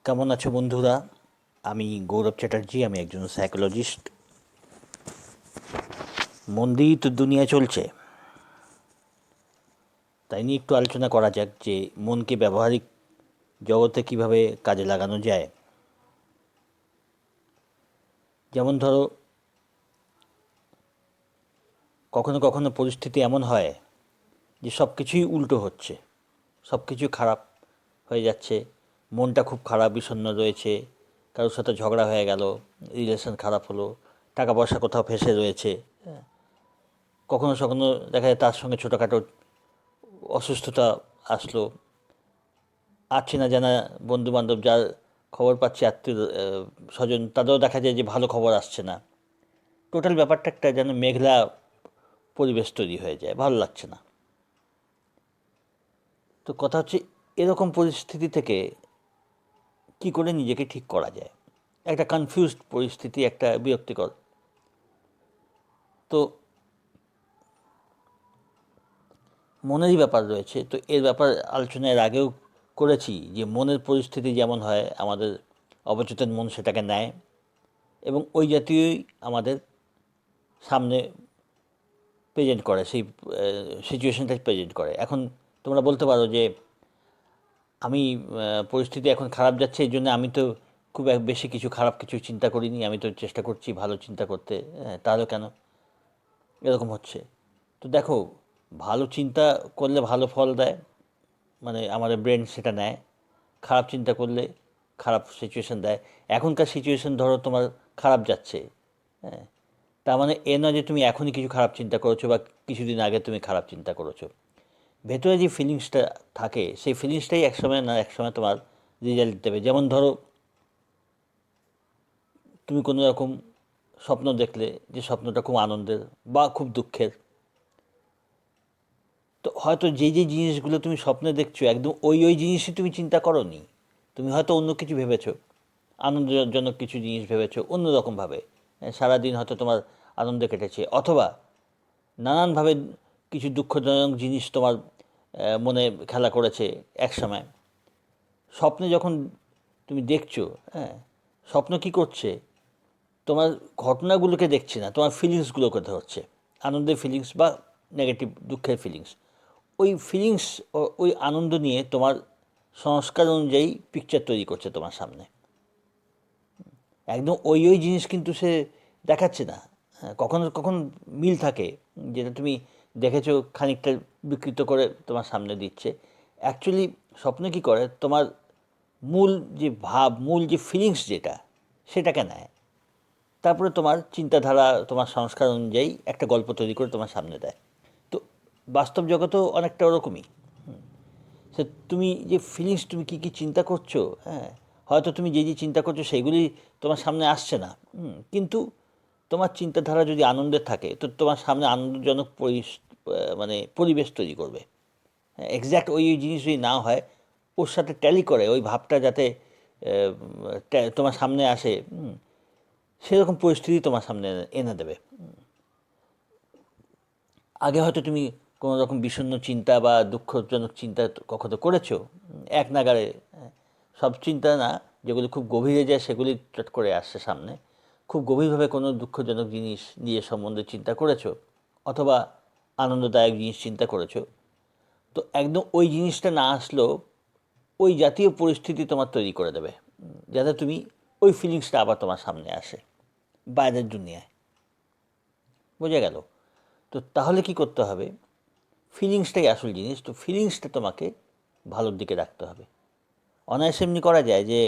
কেমন আছো বন্ধুরা? আমি গৌরব চ্যাটার্জি, আমি একজন সাইকোলজিস্ট। মন দিয়েই তো দুনিয়া চলছে, তাই নিয়ে একটু আলোচনা করা যাক যে মনকে ব্যবহারিক জগতে কিভাবে কাজে লাগানো যায়। যেমন ধরো, কখনো কখনো পরিস্থিতি এমন হয় যে সব কিছুই উল্টো হচ্ছে, সব কিছু খারাপ হয়ে যাচ্ছে, মনটা খুব খারাপ, বিষণ্ণ রয়েছে, কারোর সাথে ঝগড়া হয়ে গেল, রিলেশন খারাপ হলো, টাকা পয়সা কোথাও ফেঁসে রয়েছে। কখনো কখনো দেখা যায় তার সঙ্গে ছোটোখাটো অসুস্থতা আসলো, আর চেনা জানা বন্ধু বান্ধব যার খবর পাচ্ছে, আত্মীয় স্বজন, তাদেরও দেখা যায় যে ভালো খবর আসছে না। টোটাল ব্যাপারটা একটা যেন মেঘলা পরিবেশ তৈরি হয়ে যায়, ভালো লাগছে না। তো কথা হচ্ছে, এরকম পরিস্থিতি থেকে কি করে নিজেকে ঠিক করা যায়। একটা কনফিউজড পরিস্থিতি, একটা বিরক্তিকর। তো মনেরই ব্যাপার রয়েছে, তো এর ব্যাপার আলোচনা এর আগেও করেছি যে মনের পরিস্থিতি যেমন হয়, আমাদের অবচেতন মন সেটাকে নেয় এবং ওই জাতীয়ই আমাদের সামনে প্রেজেন্ট করে, সেই সিচুয়েশনটা প্রেজেন্ট করে। এখন তোমরা বলতে পারো যে আমি পরিস্থিতি এখন খারাপ যাচ্ছে, এই জন্য আমি তো খুব বেশি কিছু খারাপ কিছু চিন্তা করিনি, আমি তো চেষ্টা করছি ভালো চিন্তা করতে, তাহলে কেন এরকম হচ্ছে? তো দেখো, ভালো চিন্তা করলে ভালো ফল দেয়, মানে আমাদের ব্রেন সেটা নেয়। খারাপ চিন্তা করলে খারাপ সিচুয়েশন দেয়। এখনকার সিচুয়েশন ধরো তোমার খারাপ যাচ্ছে, হ্যাঁ, তার মানে এ নয় যে তুমি এখনই কিছু খারাপ চিন্তা করেছো বা কিছুদিন আগে তুমি খারাপ চিন্তা করেছো। ভেতরে যে ফিলিংসটা থাকে, সেই ফিলিংসটাই একসময় না একসময় তোমার রেজাল্ট দেবে। যেমন ধরো, তুমি কোনো রকম স্বপ্ন দেখলে, যে স্বপ্নটা খুব আনন্দের বা খুব দুঃখের, তো হয়তো যেই যেই জিনিসগুলো তুমি স্বপ্নে দেখছো একদম ওই জিনিসই তুমি চিন্তা করোনি, তুমি হয়তো অন্য কিছু ভেবেছো, আনন্দজনক কিছু জিনিস ভেবেছো অন্যরকমভাবে। সারাদিন হয়তো তোমার আনন্দে কেটেছে, অথবা নানানভাবে কিছু দুঃখজনক জিনিস তোমার মনে খেলা করেছে একসময়। স্বপ্নে যখন তুমি দেখছো, হ্যাঁ, স্বপ্ন কি করছে, তোমার ঘটনাগুলোকে দেখছে না, তোমার ফিলিংসগুলোকে ধরছে, আনন্দের ফিলিংস বা নেগেটিভ দুঃখের ফিলিংস। ওই ফিলিংস, ওই আনন্দ নিয়ে তোমার সংস্কার অনুযায়ী পিকচার তৈরি করছে তোমার সামনে। একদম ওই জিনিস কিন্তু সে দেখাচ্ছে না। হ্যাঁ, কখনো কখন মিল থাকে, যেটা তুমি দেখেছো খানিকটা বিকৃত করে তোমার সামনে দিচ্ছে। অ্যাকচুয়ালি স্বপ্ন কী করে, তোমার মূল যে ভাব, মূল যে ফিলিংস যেটা, সেটাকে নেয়। তারপরে তোমার চিন্তাধারা, তোমার সংস্কার অনুযায়ী একটা গল্প তৈরি করে তোমার সামনে দেয়। তো বাস্তব জগতেও অনেকটা ওরকমই। সে তুমি যে ফিলিংস, তুমি কী কী চিন্তা করছো, হ্যাঁ, হয়তো তুমি যে চিন্তা করছো সেইগুলি তোমার সামনে আসছে না, কিন্তু তোমার চিন্তাধারা যদি আনন্দের থাকে, তো তোমার সামনে আনন্দজনক মানে পরিবেশ তৈরি করবে। এক্স্যাক্ট ওই জিনিস যদি না হয়, ওর সাথে ট্যালি করে ওই ভাবটা যাতে তোমার সামনে আসে, সেরকম পরিস্থিতি তোমার সামনে এনে দেবে। আগে হয়তো তুমি কোনো রকম বিষণ্ণ চিন্তা বা দুঃখজনক চিন্তা কখনো করেছো, এক নাগাড়ে, সব চিন্তা না, যেগুলি খুব গভীরে যায় সেগুলি চট করে আসছে সামনে। খুব গভীরভাবে কোনো দুঃখজনক জিনিস নিয়ে সম্বন্ধে চিন্তা করেছো, অথবা আনন্দদায়ক জিনিস চিন্তা করেছো, তো একদম ওই জিনিসটা না আসলেও ওই জাতীয় পরিস্থিতি তোমার তৈরি করে দেবে, যাতে তুমি ওই ফিলিংসটা আবার তোমার সামনে আসে বাইরের দুনিয়ায়। বোঝা গেল? তো তাহলে কি করতে হবে? ফিলিংসটাই আসল জিনিস। তো ফিলিংসটা তোমাকে ভালোর দিকে রাখতে হবে। অনায়াসে এমনি করা যায় যে,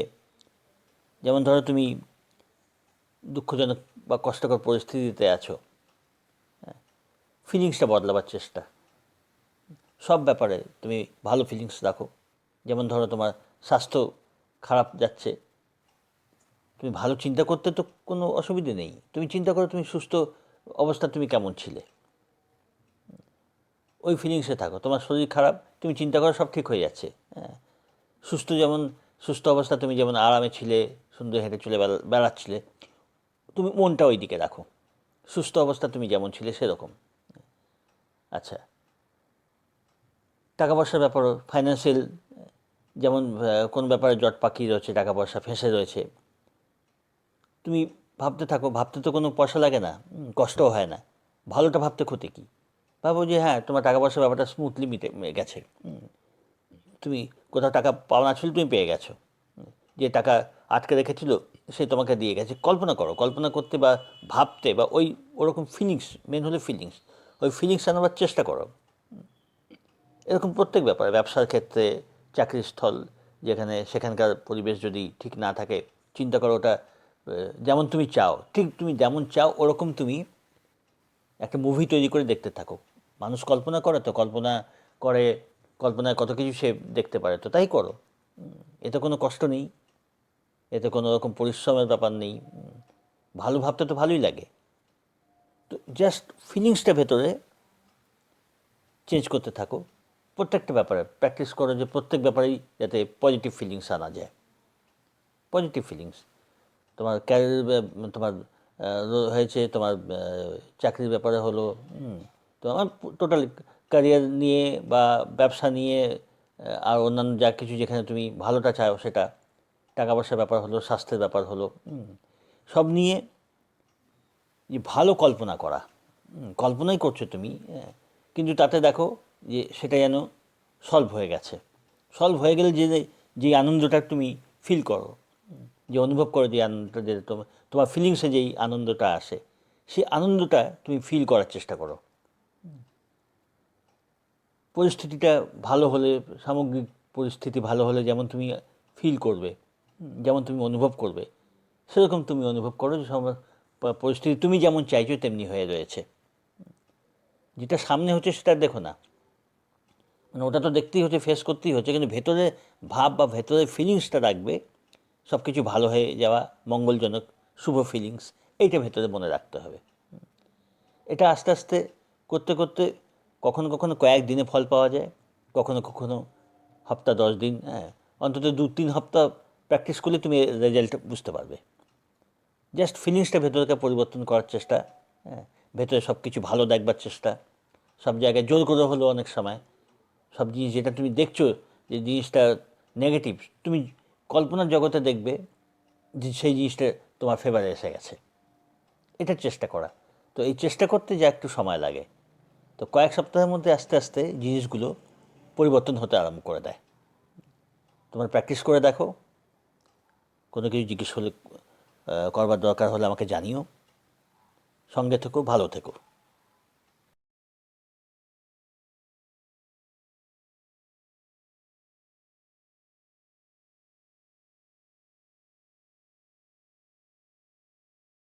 যেমন ধরো তুমি দুঃখজনক বা কষ্টকর পরিস্থিতিতে আছো, ফিলিংসটা বদলাবার চেষ্টা। সব ব্যাপারে তুমি ভালো ফিলিংস রাখো। যেমন ধরো তোমার স্বাস্থ্য খারাপ যাচ্ছে, তুমি ভালো চিন্তা করতে তো কোনো অসুবিধে নেই। তুমি চিন্তা করো তুমি সুস্থ অবস্থা তুমি কেমন ছিলে, ওই ফিলিংসে থাকো। তোমার শরীর খারাপ, তুমি চিন্তা করো সব ঠিক হয়ে যাচ্ছে। হ্যাঁ, সুস্থ যেমন, সুস্থ অবস্থা তুমি যেমন আরামে ছিলে, সুন্দর হেঁটে চলে বেড়াচ্ছিলে, তুমি মনটা ওই দিকে রাখো, সুস্থ অবস্থা তুমি যেমন ছিলে সেরকম। আচ্ছা, টাকা পয়সার ব্যাপারও, ফাইন্যান্সিয়াল যেমন কোন ব্যাপারে জট পাকিয়ে রয়েছে, টাকা পয়সা ফেঁসে রয়েছে, তুমি ভাবতে থাকো, ভাবতে তো কোনো পয়সা লাগে না, কষ্টও হয় না, ভালোটা ভাবতে ক্ষতি কী? ভাবো যে হ্যাঁ, তোমার টাকা পয়সার ব্যাপারটা স্মুথলি গেছে, তুমি কোথাও টাকা পাওনা ছিল, তুমি পেয়ে গেছো, যে টাকা আটকে রেখেছিল সে তোমাকে দিয়ে গেছে। কল্পনা করো, কল্পনা করতে বা ভাবতে বা ওরকম ফিলিংস, মেন হলো ফিলিংস, ওই ফিলিংস আনাবার চেষ্টা করো। এরকম প্রত্যেক ব্যাপারে, ব্যবসার ক্ষেত্রে, চাকরির স্থল যেখানে, সেখানকার পরিবেশ যদি ঠিক না থাকে, চিন্তা করো ওটা যেমন তুমি চাও, ঠিক তুমি যেমন চাও ওরকম তুমি একটা মুভি তৈরি করে দেখতে থাকো। মানুষ কল্পনা করে তো, করে, কল্পনায় কত কিছু সে দেখতে পারে, তো তাই করো। এতে কোনো কষ্ট নেই, এতে কোনো রকম পরিশ্রমের ব্যাপার নেই, ভালো ভাবতে তো ভালোই লাগে। তো জাস্ট ফিলিংসটা ভেতরে চেঞ্জ করতে থাকো, প্রত্যেকটা ব্যাপারে প্র্যাকটিস করো যে প্রত্যেক ব্যাপারেই যাতে পজিটিভ ফিলিংস আনা যায়। পজিটিভ ফিলিংস তোমার ক্যারিয়ার, তোমার হয়েছে, তোমার চাকরির ব্যাপারে হলো, তোমার টোটাল ক্যারিয়ার নিয়ে বা ব্যবসা নিয়ে, আর অন্যান্য যা কিছু যেখানে তুমি ভালোটা চাও সেটা, টাকা পয়সার ব্যাপার হলো, স্বাস্থ্যের ব্যাপার হলো, সব নিয়ে যে ভালো কল্পনা করা, কল্পনাই করছো তুমি, কিন্তু তাতে দেখো যে সেটা যেন সলভ হয়ে গেছে। সলভ হয়ে গেলে যে আনন্দটা তুমি ফিল করো, যে অনুভব করো, যে আনন্দটা, যে তোমার ফিলিংসে যেই আনন্দটা আসে, সেই আনন্দটা তুমি ফিল করার চেষ্টা করো। পরিস্থিতিটা ভালো হলে, সামগ্রিক পরিস্থিতি ভালো হলে যেমন তুমি ফিল করবে, যেমন তুমি অনুভব করবে, সেরকম তুমি অনুভব করো যে পরিস্থিতি তুমি যেমন চাইছো তেমনি হয়ে রয়েছে। যেটা সামনে হচ্ছে সেটা দেখো না, মানে ওটা তো দেখতেই হচ্ছে, ফেস করতেই হচ্ছে, কিন্তু ভেতরে ভাব বা ভেতরে ফিলিংসটা রাখবে, সব কিছু ভালো হয়ে যাওয়া, মঙ্গলজনক, শুভ ফিলিংস, এইটা ভেতরে মনে রাখতে হবে। এটা আস্তে আস্তে করতে করতে কখনো কখনো কয়েকদিনে ফল পাওয়া যায়, কখনো কখনো হপ্তাহ 10 দিন, হ্যাঁ, অন্তত 2-3 হপ্তাহ প্র্যাকটিস করলে তুমি রেজাল্ট বুঝতে পারবে। জাস্ট ফিলিংসটা ভেতরকে পরিবর্তন করার চেষ্টা, হ্যাঁ, ভেতরে সব কিছু ভালো দেখবার চেষ্টা, সব জায়গায় জোর করে হলেও অনেক সময় সব জিনিস যেটা তুমি দেখছো যে জিনিসটা নেগেটিভ, তুমি কল্পনার জগতে দেখবে যে সেই জিনিসটা তোমার ফেভারে এসে গেছে। এটার চেষ্টা করা, তো এই চেষ্টা করতে যা একটু সময় লাগে, তো কয়েক সপ্তাহের মধ্যে আস্তে আস্তে জিনিসগুলো পরিবর্তন হতে আরম্ভ করে দেয়। তোমার প্র্যাকটিস করে দেখো, কোনো কিছু জিজ্ঞেস হলে, করবার দরকার হলে আমাকে জানিও। সঙ্গে থেকো, ভালো থেকো।